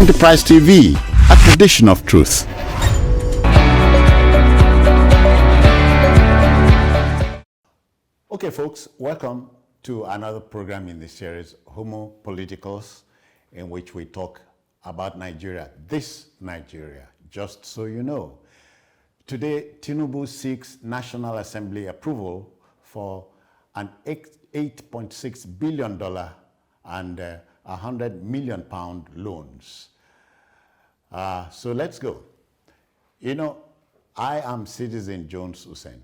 Enterprise TV, a tradition of truth. Okay, folks, welcome to another program in the series, Homo Politicals, in which we talk about Nigeria, this Nigeria, just so you know. Today, Tinubu seeks National Assembly approval for an $8.6 billion and 100 million pound loans. So let's go. You know, I am Citizen Jones Hussein.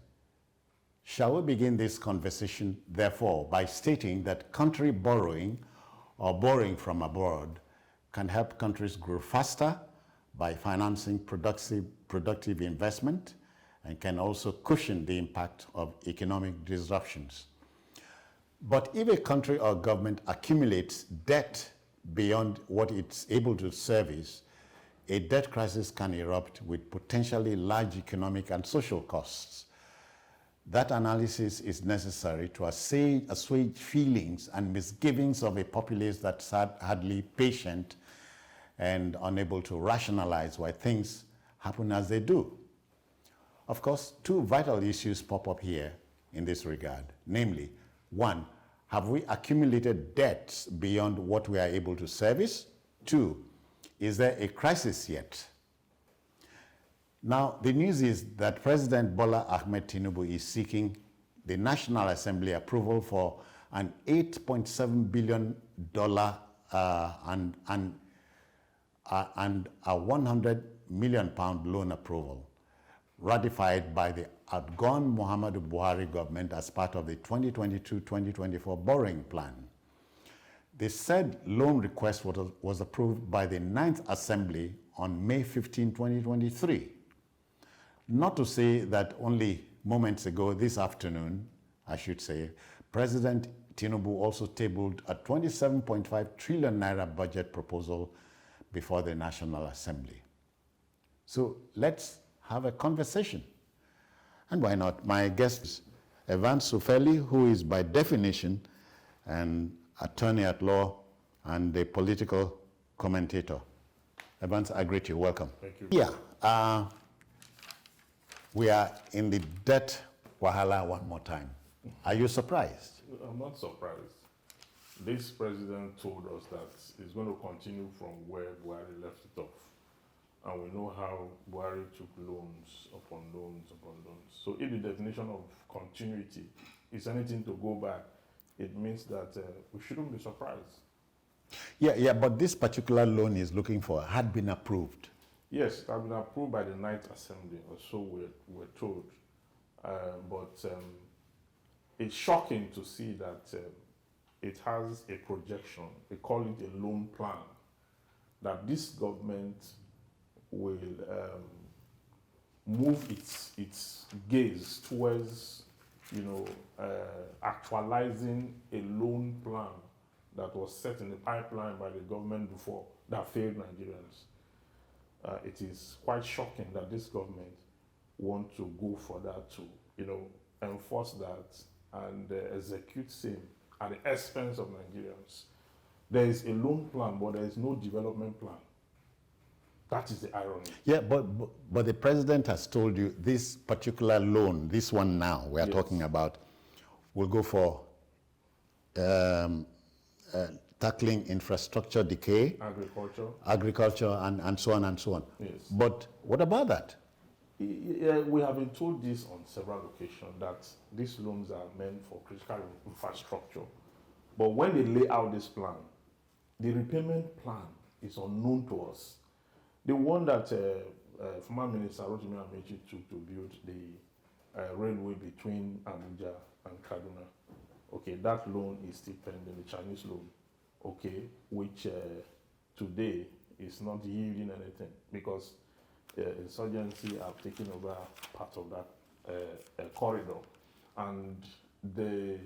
Shall we begin this conversation, therefore, by stating that country borrowing or borrowing from abroad can help countries grow faster by financing productive investment and can also cushion the impact of economic disruptions. But if a country or government accumulates debt beyond what it's able to service, a debt crisis can erupt with potentially large economic and social costs. That analysis is necessary to assuage feelings and misgivings of a populace that's hardly patient and unable to rationalize why things happen as they do. Of course, two vital issues pop up here in this regard. Namely, one, have we accumulated debts beyond what we are able to service? Two, is there a crisis yet? Now, the news is that President Bola Ahmed Tinubu is seeking the National Assembly approval for an $8.7 billion and a 100 million pound loan approval, ratified by the outgone Muhammadu Buhari government as part of the 2022-2024 borrowing plan. The said loan request was approved by the 9th Assembly on May 15, 2023. Not to say that only moments ago, this afternoon, I should say, President Tinubu also tabled a 27.5 trillion naira budget proposal before the National Assembly. So let's have a conversation. And why not? My guest is Evans Sufeli, who is by definition an attorney at law and a political commentator. Evans, I greet you. Welcome. Thank you. Yeah. We are in the debt wahala one more time. Are you surprised? I'm not surprised. This president told us that he's going to continue from where Buhari left it off. And we know how Buhari took loans upon loans upon loans. So if the definition of continuity is anything to go by, it means that we shouldn't be surprised. Yeah, but this particular loan he's looking for had been approved. Yes, it had been approved by the 9th Assembly, or so we're told. But it's shocking to see that it has a projection, they call it a loan plan, that this government will move its gaze towards, actualizing a loan plan that was set in the pipeline by the government before that failed Nigerians. It is quite shocking that this government want to go for that to, enforce that and execute same at the expense of Nigerians. There is a loan plan, but there is no development plan. That is the irony. Yeah, but the president has told you this particular loan, this one now we are talking about, will go for tackling infrastructure decay, agriculture, and so on and so on. Yes. But what about that? We have been told this on several occasions that these loans are meant for critical infrastructure. But when they lay out this plan, the repayment plan is unknown to us. The one that former Minister Rotimi Amechi took to build the railway between Abuja and Kaduna, okay, that loan is still pending, the Chinese loan, okay, which today is not yielding anything because insurgency have taken over part of that corridor, and the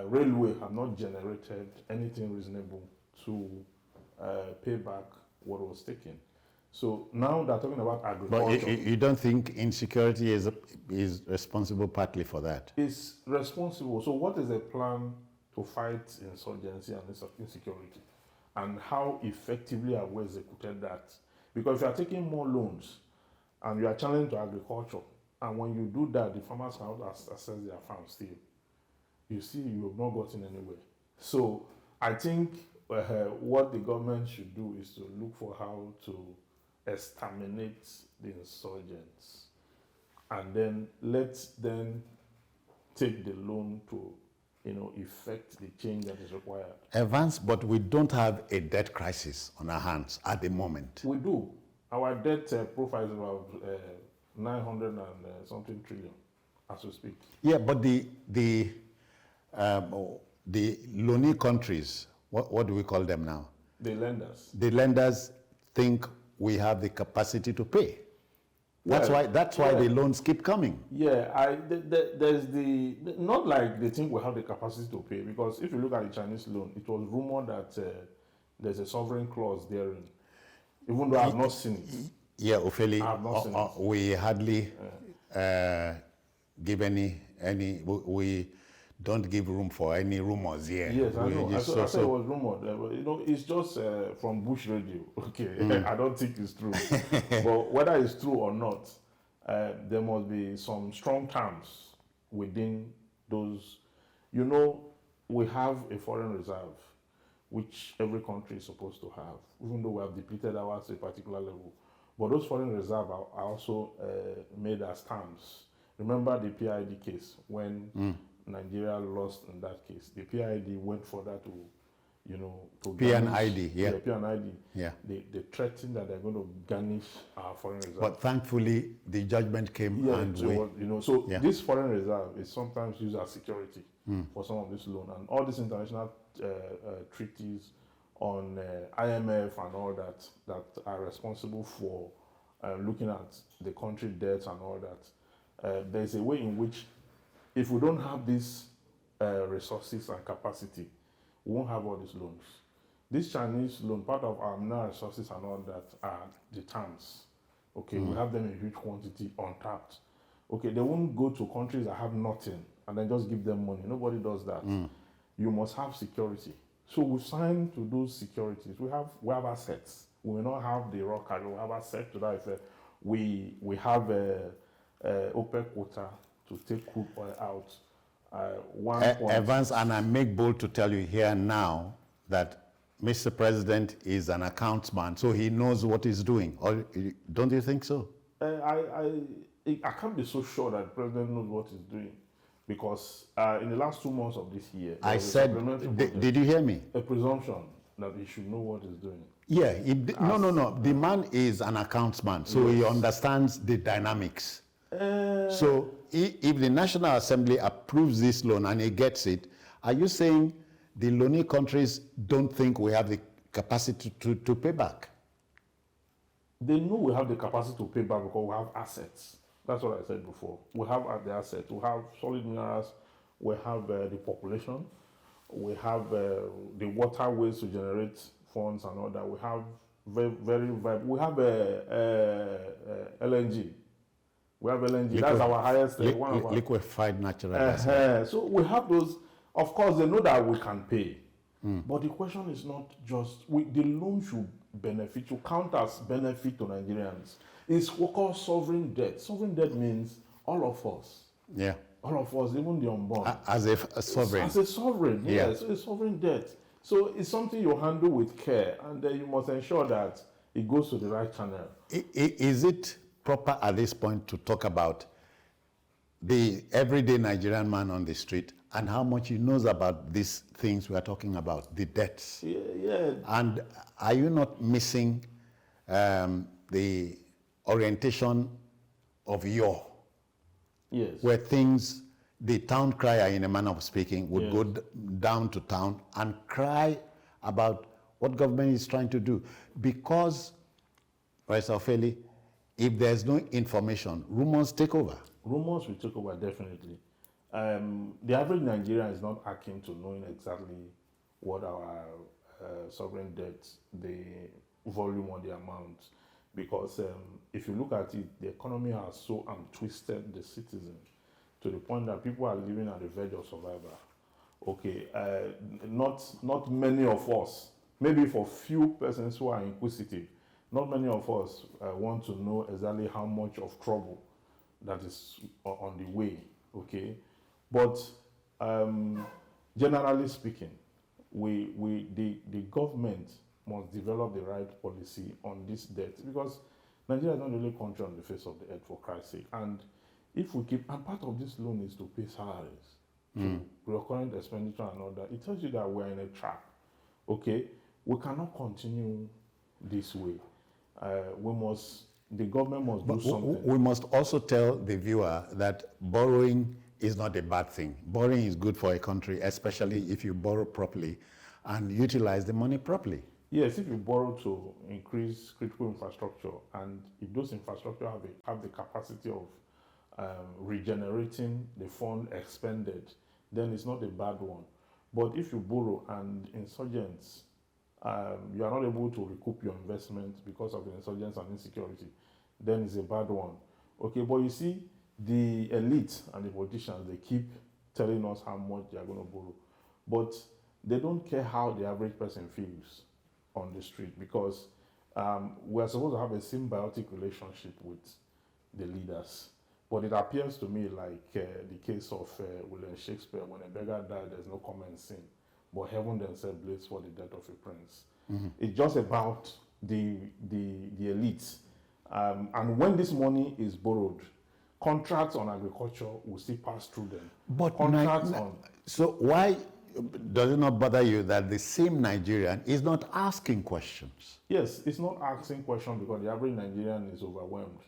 railway have not generated anything reasonable to pay back what was taken. So now they're talking about agriculture. But you don't think insecurity is responsible partly for that? It's responsible. So what is the plan to fight insurgency and insecurity? and how effectively are we executed that. Because if you are taking more loans and you are challenged to agriculture, and when you do that, the farmers cannot access their farms still. You see, you have not gotten anywhere. So I think what the government should do is to look for how to exterminate the insurgents, and then let them take the loan to, effect the change that is required. Evans, but we don't have a debt crisis on our hands at the moment. We do. Our debt profile is about 900 and something trillion as we speak. Yeah, but the loaning countries, what do we call them now? The lenders. The lenders think we have the capacity to pay. That's why the loans keep coming. Yeah, there's not like they think we have the capacity to pay, because if you look at the Chinese loan, it was rumored that there's a sovereign clause therein, even though I have not seen it. Yeah, Ofeli, I have not seen it. we hardly give any, we don't give room for any rumors here. Yes, I know. I said it was rumored. But, it's just from Bush Radio. Okay, I don't think it's true. But whether it's true or not, there must be some strong terms within those. We have a foreign reserve, which every country is supposed to have, even though we have depleted ours to a particular level. But those foreign reserves are also made as terms. Remember the PID case when Nigeria lost in that case. The PID went further to, to PNID, yeah. PNID. Yeah. They threatened that they're going to garnish our foreign reserve. But thankfully, the judgment came and this foreign reserve is sometimes used as security for some of this loan. And all these international treaties on IMF and all that are responsible for looking at the country debts and all that. There's a way in which, if we don't have these resources and capacity, we won't have all these loans. This Chinese loan, part of our mineral resources and all that are the terms. Okay, we have them in huge quantity, untapped. Okay, they won't go to countries that have nothing and then just give them money. Nobody does that. You must have security. So we sign to those securities. We have assets. We may not have the raw cargo. We have assets to that effect. We have OPEC quota to take crude oil out. Evans, and I make bold to tell you here now that Mr. President is an accountsman, so he knows what he's doing. Or don't you think so? I can't be so sure that the president knows what he's doing, because in the last 2 months of this year, I said, did you hear me? A presumption that he should know what he's doing. Yeah, no. The man is an accountsman, so he understands the dynamics. So if the National Assembly approves this loan and he gets it, are you saying the loaning countries don't think we have the capacity to pay back? They know we have the capacity to pay back because we have assets. That's what I said before. We have the assets. We have solid minerals. We have the population. We have the waterways to generate funds and all that. We have we have LNG. We have LNG. That's our highest. Liquefied natural gas. So we have those. Of course, they know that we can pay. But the question is not just, the loan should benefit, to count as benefit to Nigerians. It's what called sovereign debt. Sovereign debt means all of us. Yeah. All of us, even the unborn. As a sovereign. As a sovereign, yeah. Yes. So it's sovereign debt. So it's something you handle with care, and you must ensure that it goes to the right channel. Is it proper at this point to talk about the everyday Nigerian man on the street and how much he knows about these things we are talking about, the debts? Yeah. And are you not missing the orientation of yore? Yes. Where things, the town crier, in a manner of speaking, would go down to town and cry about what government is trying to do. Because, Professor Ofeli, if there's no information, rumors take over. Rumors will take over, definitely. The average Nigerian is not akin to knowing exactly what our sovereign debt, the volume or the amount. Because if you look at it, the economy has so twisted the citizen to the point that people are living at the verge of survival. Okay, not many of us maybe for few persons who are inquisitive, not many of us want to know exactly how much of trouble that is on the way, okay? But generally speaking, the government must develop the right policy on this debt, because Nigeria is not the only country on the face of the earth, for Christ's sake. And if we keep, and part of this loan is to pay salaries, to recurrent expenditure and all that, it tells you that we're in a trap, okay? We cannot continue this way. The government must do something. We must also tell the viewer that borrowing is not a bad thing. Borrowing is good for a country, especially if you borrow properly and utilize the money properly. Yes, if you borrow to increase critical infrastructure, and if those infrastructure have the capacity of regenerating the fund expended, then it's not a bad one. But if you borrow and insurgents, you are not able to recoup your investment because of the insurgents and insecurity, then it's a bad one. Okay, but you see, the elite and the politicians, they keep telling us how much they are going to borrow, but they don't care how the average person feels on the street, because we're supposed to have a symbiotic relationship with the leaders. But it appears to me like the case of William Shakespeare, when a beggar died, there's no common sin, but heaven themselves bleeds for the death of a prince. It's just about the elites. And when this money is borrowed, contracts on agriculture will still pass through them. But contracts so why does it not bother you that the same Nigerian is not asking questions? Yes, it's not asking questions because the average Nigerian is overwhelmed.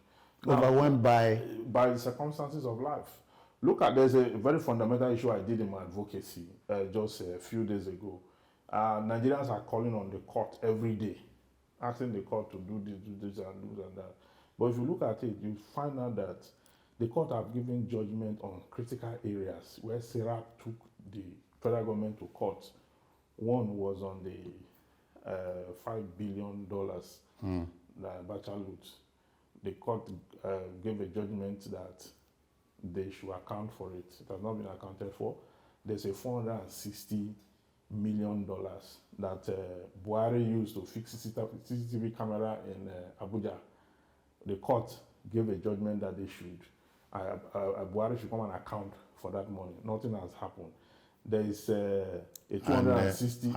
Overwhelmed by the circumstances of life. Look at, there's a very fundamental issue I did in my advocacy just a few days ago. Nigerians are calling on the court every day, asking the court to do this and that. But if you look at it, you find out that the court have given judgment on critical areas where Sarah took the federal government to court. One was on the $5 billion that Abacha loot. The court gave a judgment that they should account for it. It has not been accounted for. There's a $460 million that Buhari used to fix CCTV camera in Abuja. The court gave a judgment that they should, Buhari should come and account for that money. Nothing has happened. There is a 260.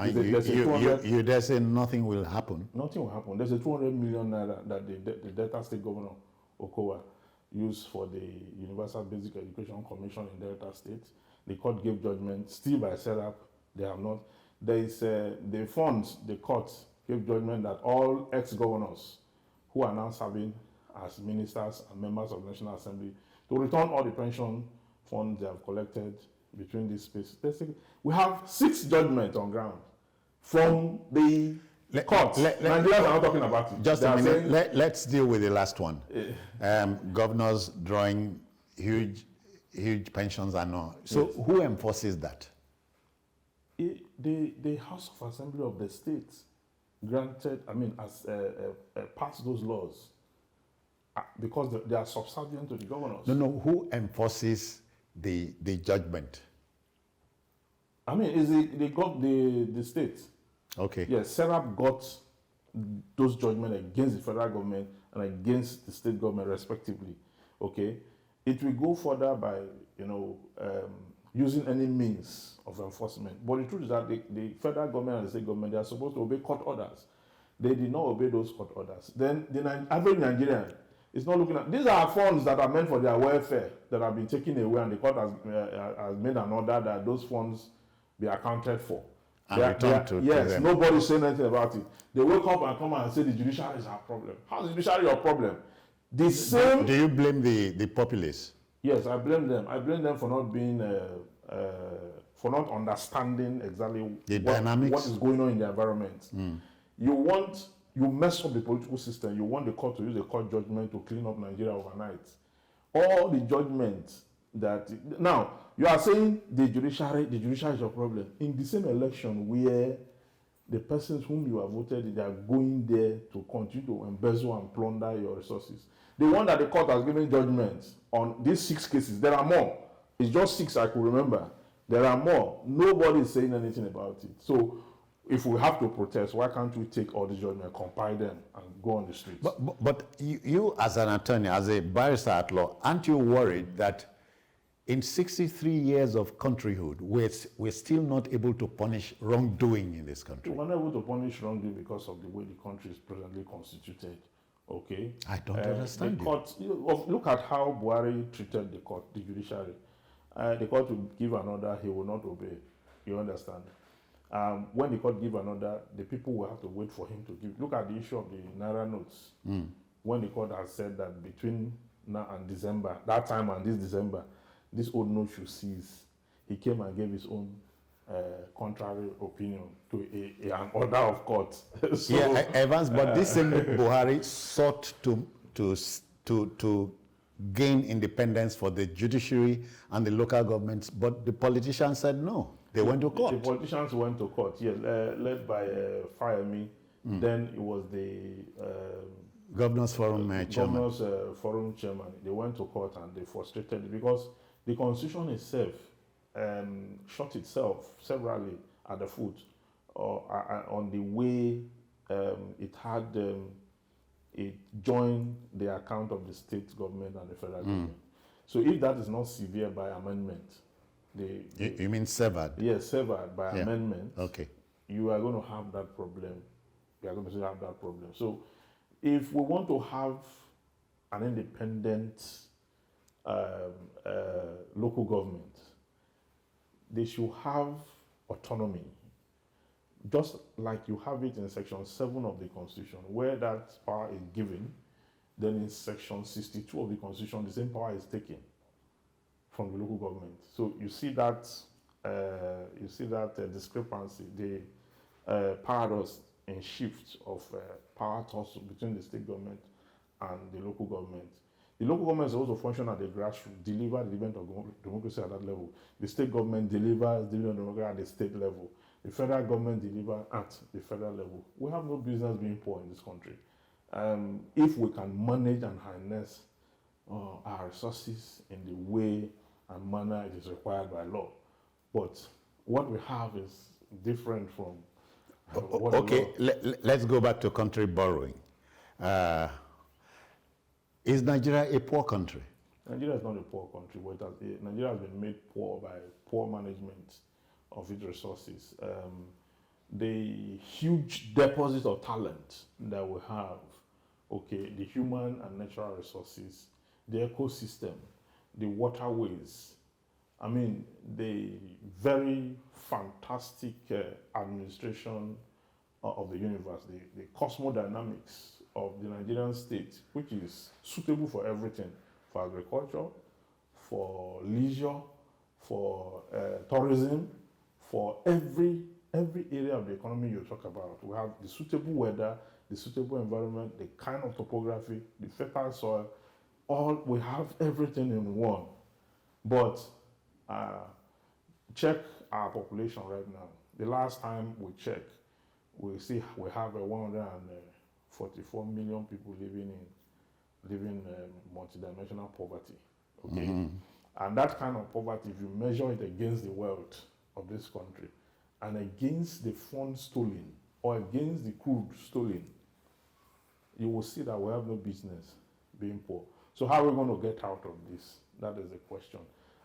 You dare say nothing will happen? Nothing will happen. There's a 200 million naira that the Delta State Governor Okowa used for the Universal Basic Education Commission in Delta State. The court gave judgment. Still by setup, they have not. There is the funds. The court gave judgment that all ex-governors who are now serving as ministers and members of the National Assembly to return all the pension funds they have collected between these spaces. Basically, we have 6 judgments on ground from the court. Nigerians are not talking about it. Just a minute. Let's deal with the last one. Governors drawing huge pensions and all. So yes. Who enforces that? The House of Assembly of the states passed those laws because they are subservient to the governors. No. Who enforces the judgment? Is the state. Okay. Yes, Serap got those judgments against the federal government and against the state government respectively. Okay. It will go further by using any means of enforcement. But the truth is that the federal government and the state government, they are supposed to obey court orders. They did not obey those court orders. Then the average Nigerian is not looking at, these are funds that are meant for their welfare that have been taken away, and the court has made an order that those funds be accounted for. Yes, nobody's saying anything about it. They wake up and come and say the judiciary is our problem. How is the judiciary your problem? The same. Do you blame the populace? Yes, I blame them. I blame them for not being, for not understanding exactly what is going on in the environment. You mess up the political system. You want the court to use a court judgment to clean up Nigeria overnight. All the judgments that now you are saying the judiciary is your problem. In the same election where the persons whom you have voted, they are going there to continue to embezzle and plunder your resources. The one that the court has given judgments on these 6 cases, there are more. It's just 6 I could remember. There are more. Nobody is saying anything about it. So if we have to protest, why can't we take all these judgments, compile them, and go on the streets? But you as an attorney, as a barrister at law, aren't you worried that in 63 years of countryhood, we're still not able to punish wrongdoing in this country? We're not able to punish wrongdoing because of the way the country is presently constituted. Okay? I don't understand the court, look at how Buhari treated the court, the judiciary. The court will give an order, he will not obey. You understand? When the court give an order, the people will have to wait for him to give. Look at the issue of the Naira notes. When the court has said that between now and December, that time and this December, this old note should cease. He came and gave his own contrary opinion to an order of court. So, yeah, Evans, but this same Buhari sought to gain independence for the judiciary and the local governments, but the politicians said no. They went to court. The politicians went to court, yes, led by Fayemi. Then it was the Governors Forum chairman. Governors Forum chairman. They went to court and they frustrated it because the constitution itself shot itself severally at the foot on the way it had it joined the account of the state government and the federal government. So if that is not severe by amendment, you mean severed? Yes, severed by amendment. Okay. You are going to have that problem. You are going to have that problem. So if we want to have an independent local government, they should have autonomy, just like you have it in Section 7 of the Constitution, where that power is given. Then in Section 62 of the Constitution, the same power is taken from the local government. So you see that discrepancy, the paradox in shift of power toss between the state government and the local government. The local government is also function at the grassroots, deliver the event of democracy at that level. The state government delivers the event of democracy at the state level. The federal government delivers at the federal level. We have no business being poor in this country. If we can manage and harness our resources in the way and manner it is required by law. But what we have is different from what okay, let's go back to country borrowing. Is Nigeria a poor country? Nigeria is not a poor country. Nigeria has been made poor by poor management of its resources. The huge deposit of talent that we have, okay, the human and natural resources, the ecosystem, the waterways, I mean, the very fantastic administration of the universe, the cosmodynamics of the Nigerian state, which is suitable for everything, for agriculture, for leisure, for tourism, for every area of the economy you talk about. We have the suitable weather, the suitable environment, the kind of topography, the fertile soil, we have everything in one. But check our population right now. The last time we checked, we see we have 144 million people living in multidimensional poverty. Okay, and that kind of poverty, if you measure it against the wealth of this country and against the funds stolen or against the crude stolen, you will see that we have no business being poor. So how are we going to get out of this? That is the question.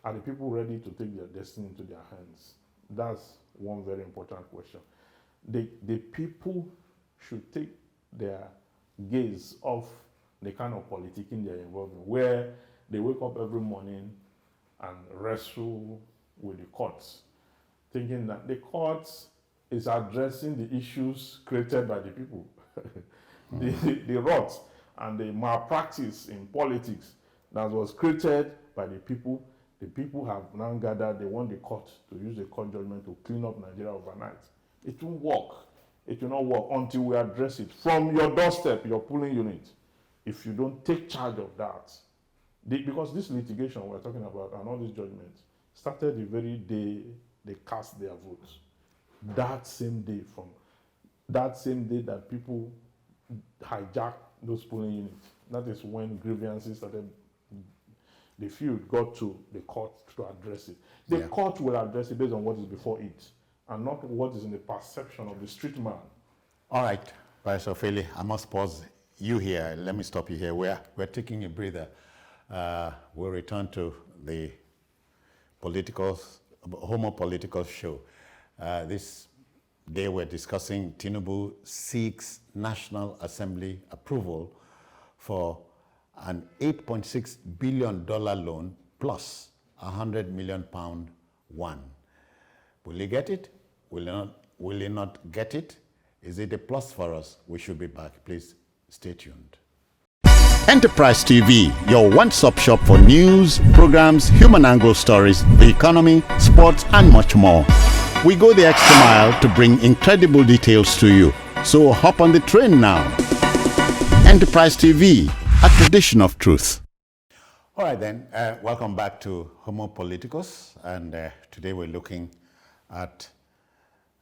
Are the people ready to take their destiny into their hands? That's one very important question. The people should take their gaze off the kind of politicking they're involved in, where they wake up every morning and wrestle with the courts, thinking that the courts is addressing the issues created by the people. The rot and the malpractice in politics that was created by the people have now gathered. They want the court to use the court judgment to clean up Nigeria overnight. It won't work. It will not work until we address it from your doorstep, your polling unit. If you don't take charge of that, because this litigation we're talking about and all these judgments started the very day they cast their votes. That same day that people hijacked those polling units, that is when grievances started. The field got to the court to address it. The court will address it based on what is before it. and not what is in the perception of the street man. All right, Professor Feli, I must pause you here. Let me stop you here. We're taking a breather. We'll return to the Homo Political show. This day we're discussing Tinubu seeks National Assembly approval for an $8.6 billion loan plus £100 million one. Will he get it? Will he not get it? Is it a plus for us? We should be back. Please stay tuned. Enterprise TV, your one-stop shop for news, programs, human angle stories, the economy, sports, and much more. We go the extra mile to bring incredible details to you. So hop on the train now. Enterprise TV, a tradition of truth. All right then, welcome back to Homo Politicus, and today we're looking at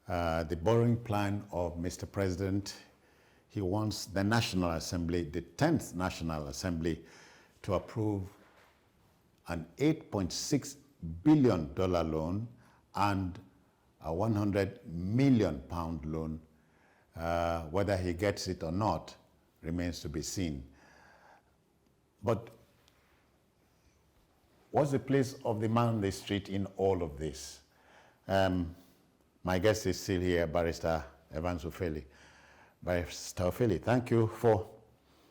the borrowing plan of Mr. President. He wants the National Assembly, the 10th National Assembly, to approve an $8.6 billion loan and a £100 million loan. Whether he gets it or not remains to be seen. But what's the place of the man on the street in all of this? My guest is still here, Barrister Evans Ofeli. Barrister Ofeli, thank you for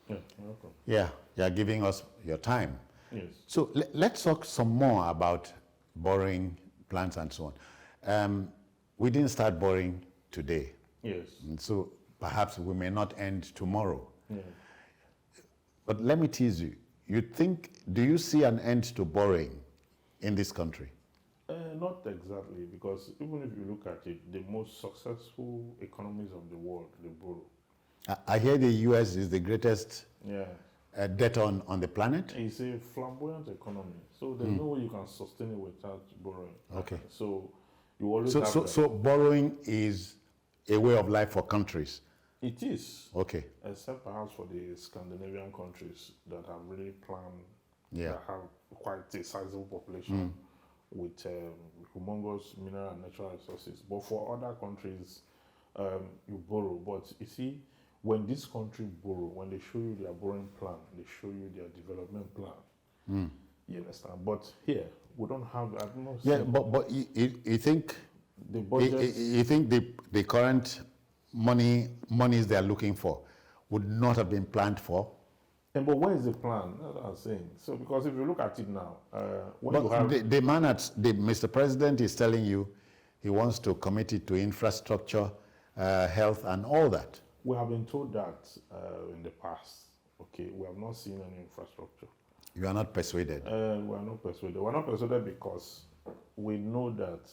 Welcome. you're giving us your time. Yes. So let's talk some more about borrowing plans and so on. We didn't start borrowing today, Yes. and so perhaps we may not end tomorrow. Yeah. But let me tease you. Do you see an end to borrowing in this country? Not exactly, because even if you look at it, the most successful economies of the world, they borrow. I hear the US is the greatest Yeah. debtor on the planet. It's a flamboyant economy, so there's no way you can sustain it without borrowing. Okay. So you always So, have so, that. so borrowing is a way of life for countries. It is, Okay. except perhaps for the Scandinavian countries that have really planned, Yeah. that have quite a sizable population with humongous mineral and natural resources. But for other countries, you borrow. But you see, when this country borrow, when they show you their borrowing plan, they show you their development plan. You understand? But here, we don't have. I don't know. Yeah, but you think the budget. you think the current monies they are looking for would not have been planned for? But where is the plan? That's what I'm saying. So, because if you look at it now, when But you have Mr. President is telling you he wants to commit it to infrastructure, health, and all that. we have been told that in the past. Okay, we have not seen any infrastructure. You are not persuaded. We are not persuaded. We are not persuaded because we know that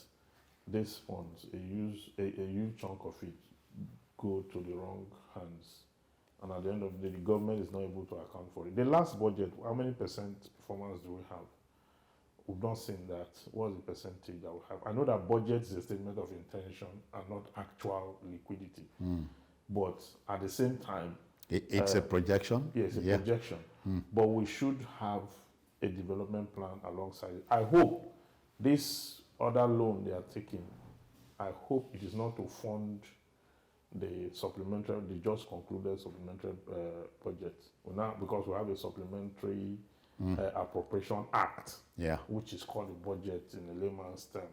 these funds, a huge chunk of it, go to the wrong hands. And at the end of the day, the government is not able to account for it. The last budget, how many percent performance do we have? We've not seen that. What's the percentage that we have? I know that budget is a statement of intention and not actual liquidity. But at the same time, It's a projection? yes, a projection. But we should have a development plan alongside it. I hope this other loan they are taking, I hope it is not to fund the supplementary, the just concluded supplementary budget. Now, because we have a supplementary appropriation act, which is called the budget in a layman's term.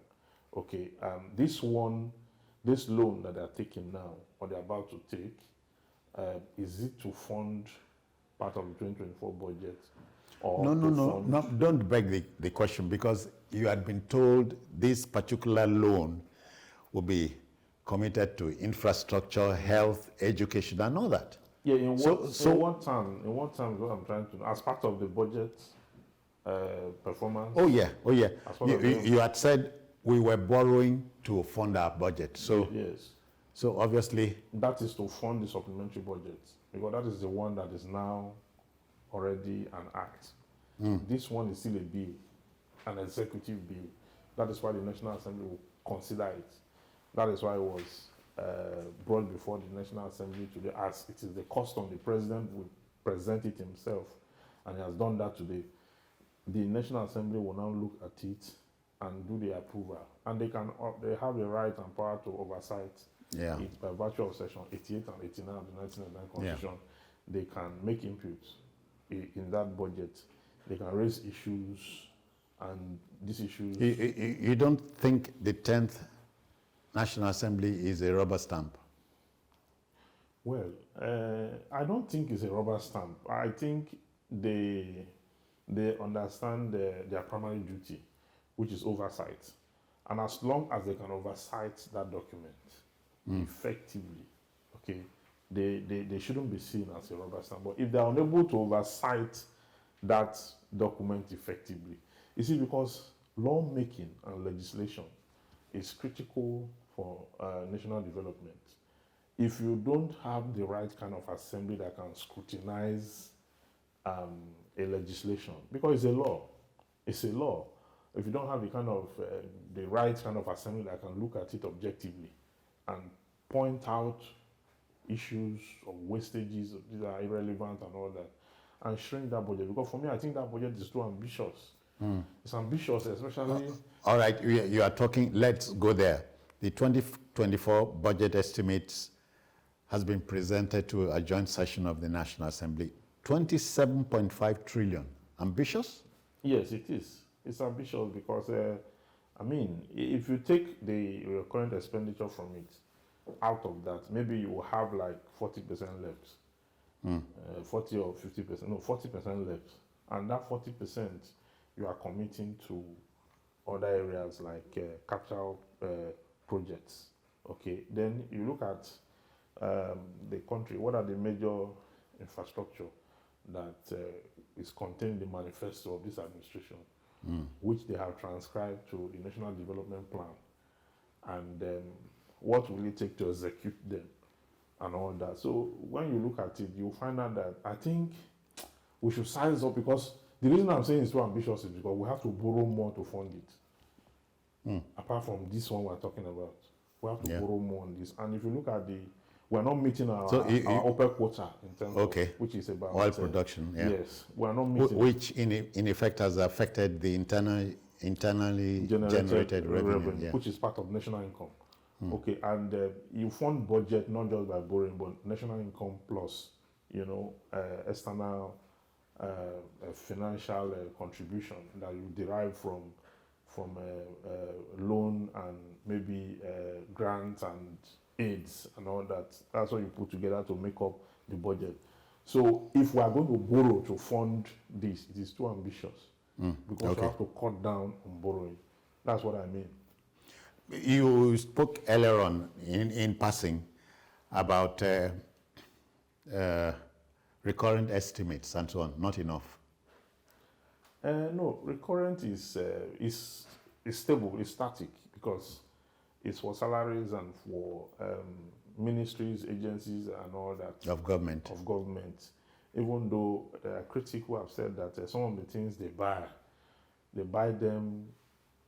Okay, this loan that they're taking now, or they're about to take, is it to fund part of the 2024 budget? Or No, don't beg the question, because you had been told this particular loan will be committed to infrastructure, health, education, and all that. Yeah, in one term, what I'm trying to, as part of the budget performance. Oh yeah. You You had said we were borrowing to fund our budget. So yes, so obviously that is to fund the supplementary budget, because that is the one that is now already an act. This one is still a bill, an executive bill. That is why the National Assembly will consider it. That is why it was brought before the National Assembly today, as it is the custom. The president will present it himself, and he has done that today. The National Assembly will now look at it and do the approval, and they have the right and power to oversight Yeah. it by virtue of section 88 and 89 of the 1999 Constitution. They can make inputs in that budget. They can raise issues, and these issues. You don't think the 10th National Assembly is a rubber stamp? Well, I don't think it's a rubber stamp. I think they understand their primary duty, which is oversight. And as long as they can oversight that document effectively, okay, they shouldn't be seen as a rubber stamp. But if they are unable to oversight that document effectively, you see, because lawmaking and legislation is critical for national development. If you don't have the right kind of assembly that can scrutinize a legislation, because it's a law. If you don't have the right kind of assembly that can look at it objectively and point out issues or wastages, these are irrelevant and all that, and shrink that budget. Because for me, I think that budget is too ambitious. It's ambitious, especially. All right, you are talking, let's go there. The 2024 budget estimates has been presented to a joint session of the National Assembly. 27.5 trillion. Ambitious? Yes, it is. It's ambitious because, if you take the current expenditure from it, out of that, maybe you will have like 40% left. 40 or 50%, no, 40% left. And that 40%, you are committing to other areas like capital projects. Okay, then you look at the country, what are the major infrastructure that is contained in the manifesto of this administration, which they have transcribed to the National Development Plan, and what will it take to execute them and all that. So when you look at it, you'll find out that I think we should size up, because the reason I'm saying it's too ambitious is because we have to borrow more to fund it. Apart from this one we're talking about, we have to borrow more on this. And if you look at we're not meeting our OPEC quota in terms of, which is about oil production. Yeah. Yes, we're not meeting which in effect has affected the internally generated revenue, yeah. which is part of national income. Okay, and you fund budget not just by borrowing, but national income plus, external financial contribution that you derive from loan and maybe grants and aids and all that. That's what you put together to make up the budget. So if we are going to borrow to fund this, it is too ambitious, because we have to cut down on borrowing. That's what I mean. You spoke earlier on in passing about recurrent estimates and so on. Not enough. No, recurrent is stable, it's static, because it's for salaries and for ministries, agencies, and all that. Of government. Even though there are critics who have said that some of the things they buy them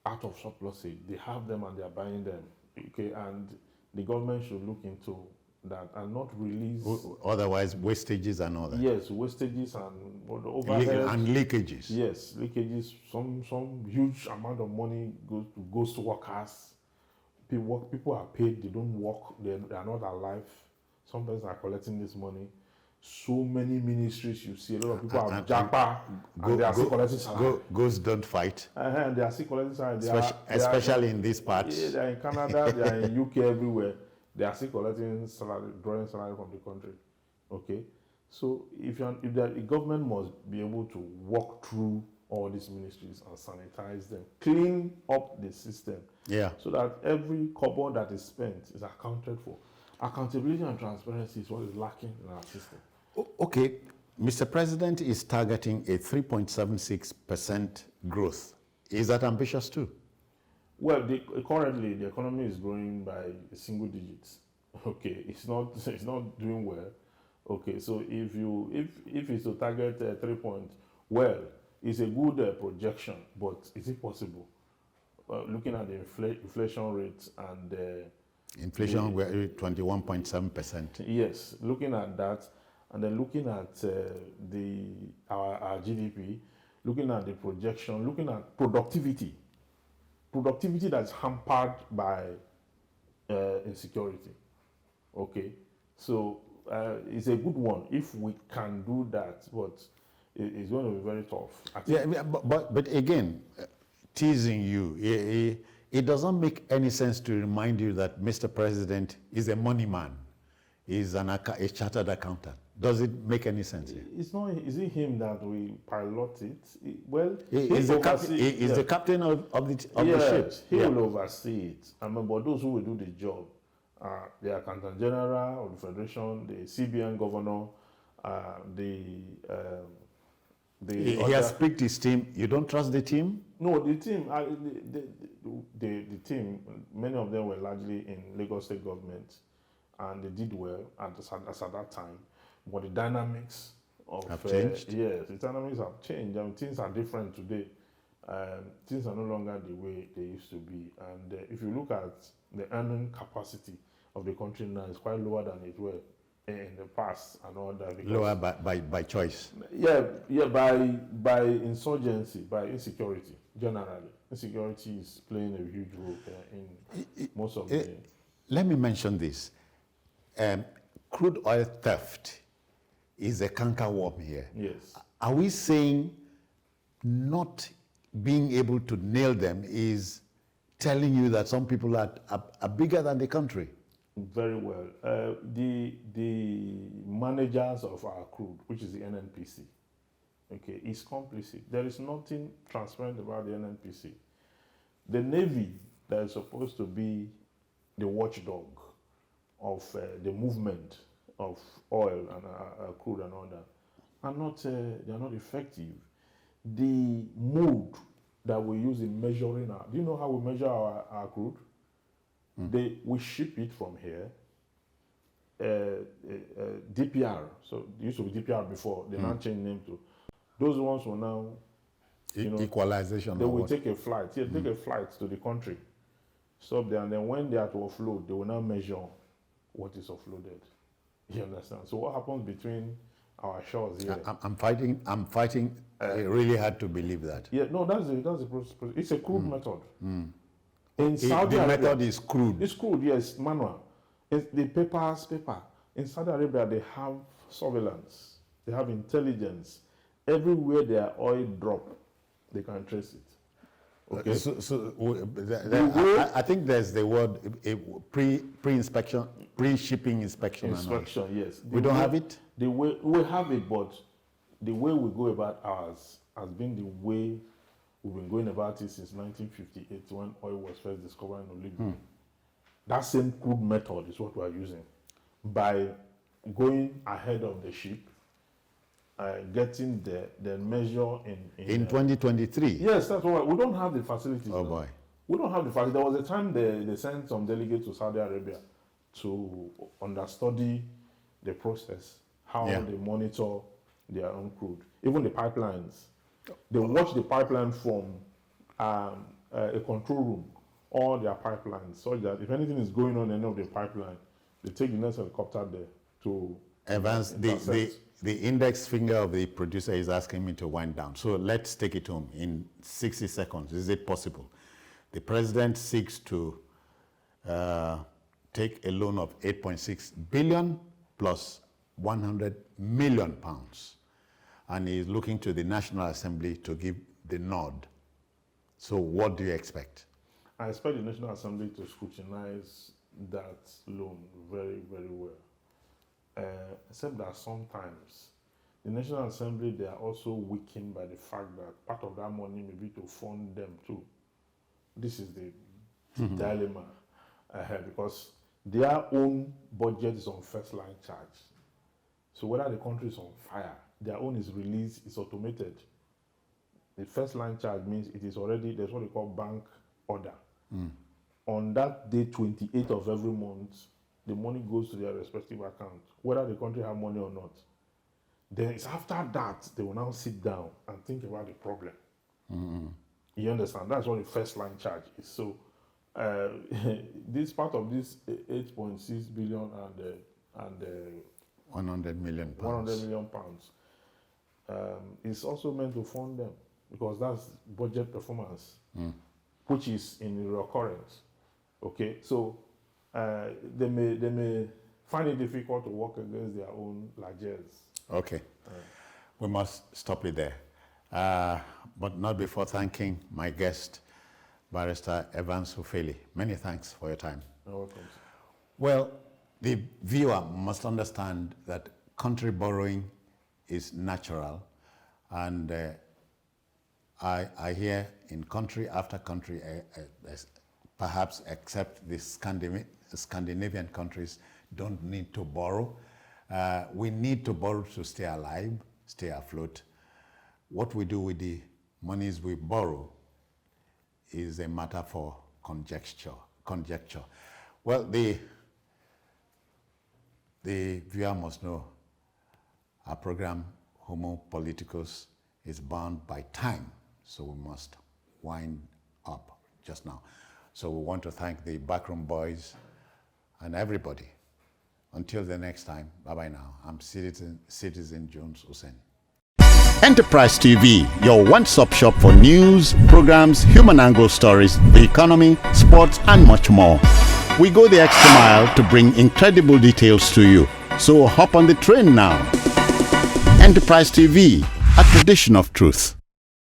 out of surplus. They have them and they are buying them. Okay, and the government should look into that and not release. Otherwise, wastages and all that. Yes, wastages and overhead. And leakages. Yes, leakages. Some huge amount of money goes to workers. People are paid, they don't work, they are not alive. Some persons are collecting this money. So many ministries, you see a lot of people are japa and they are still collecting salary. Ghosts don't fight. And they are still collecting salary. Especially in these parts. Yeah, they are in Canada, they are in UK, everywhere. They are still collecting salary, drawing salary from the country. Okay, so if the government must be able to walk through all these ministries and sanitize them, clean up the system, so that every kobo that is spent is accounted for. Accountability and transparency is what is lacking in our system. Okay, Mr. President is targeting a 3.76% growth. Is that ambitious too? Well, currently the economy is growing by single digits. Okay, it's not doing well. Okay, so if it's to target 3 points, well, it's a good projection, but is it possible? Looking at the inflation rates and inflation, we're at 21.7%. Yes, looking at that, and then looking at our GDP, looking at the projection, looking at productivity. productivity that's hampered by insecurity. Okay, so it's a good one if we can do that, but it's going to be very tough. I think. Yeah, but again, teasing you, it doesn't make any sense to remind you that Mr. President is a money man, is a chartered accountant. Does it make any sense here? It's not. Is it him that we pilot it? Well, He's the captain of the ship. He will oversee it. I mean, but those who will do the job, the Accountant General of the Federation, the CBN governor, He has picked his team. You don't trust the team? No, the team, the team, many of them were largely in Lagos State government, and they did well at that time. But the dynamics have changed. Yes, the dynamics have changed. I mean, things are different today. Things are no longer the way they used to be. And if you look at the earning capacity of the country now, it's quite lower than it were in the past and all that. Lower by choice. Yeah, by insurgency, by insecurity. Generally, insecurity is playing a huge role in most of the. Let me mention this: crude oil theft is a cankerworm here. Yes. Are we saying not being able to nail them is telling you that some people are bigger than the country? Very well. The managers of our crude, which is the NNPC, okay, is complicit. There is nothing transparent about the NNPC. The Navy, that is supposed to be the watchdog of the movement of oil and crude and all that, they are not effective. The mode that we use in measuring do you know how we measure our crude? We ship it from here, DPR. So it used to be DPR before. They now changed name to. Those ones will now, equalization. They will take a flight. Yeah, take a flight to the country, stop there, and then when they are to offload, they will now measure what is offloaded. You understand? So what happens between our shores here? I'm fighting really hard to believe that. Yeah, no, that's the process. It's a crude method. In Saudi the Arabia, method is crude. It's crude, yes, manual. The paper. In Saudi Arabia, they have surveillance. They have intelligence. Everywhere their oil drop, they can trace it. Okay. I think there's the word pre-inspection, pre-shipping inspection. Inspection, yes. We don't have it? The way we have it, but the way we go about ours has been the way we've been going about it since 1958 when oil was first discovered in Libya. That same crude method is what we are using. By going ahead of the ship, getting there, then measure in 2023. Yes, that's why we don't have the facilities. Oh now. boy. We don't have the facilities. There was a time they sent some delegates to Saudi Arabia to understudy the process, how they monitor their own crude, even the pipelines. They watch the pipeline from a control room, all their pipelines, so that if anything is going on in any of the pipeline, they take the next helicopter there to Evans, the index finger of the producer is asking me to wind down. So let's take it home in 60 seconds. Is it possible? The president seeks to take a loan of 8.6 billion plus 100 million pounds. And he is looking to the National Assembly to give the nod. So what do you expect? I expect the National Assembly to scrutinize that loan very, very well. Except that sometimes the National Assembly, they are also weakened by the fact that part of that money may be to fund them too. This is the dilemma, because their own budget is on first line charge. So whether the country is on fire, their own is released, it's automated. The first line charge means it is already, there's what they call bank order. On that day, 28th of every month, the money goes to their respective account, whether the country have money or not. Then it's after that, they will now sit down and think about the problem. You understand? That's what the first line charge is. So this part of this 8.6 billion and 100 million pounds. 100 million pounds is also meant to fund them because that's budget performance. which is in reoccurrence. Okay, so they may find it difficult to work against their own largesse. Okay. We must stop it there. But not before thanking my guest, Barrister Evans Ufeli. Many thanks for your time. You're welcome. Well, the viewer must understand that country borrowing is natural, and I hear in country after country, perhaps except the Scandinavian countries, don't need to borrow. We need to borrow to stay alive, stay afloat. What we do with the monies we borrow is a matter for conjecture. Well, the viewer must know our program, Homo Politicus, is bound by time, so we must wind up just now. So we want to thank the backroom boys and everybody. Until the next time, bye-bye now. I'm Citizen Jones Hussein. Enterprise TV, your one-stop shop for news, programs, human angle stories, the economy, sports, and much more. We go the extra mile to bring incredible details to you. So hop on the train now. Enterprise TV, a tradition of truth.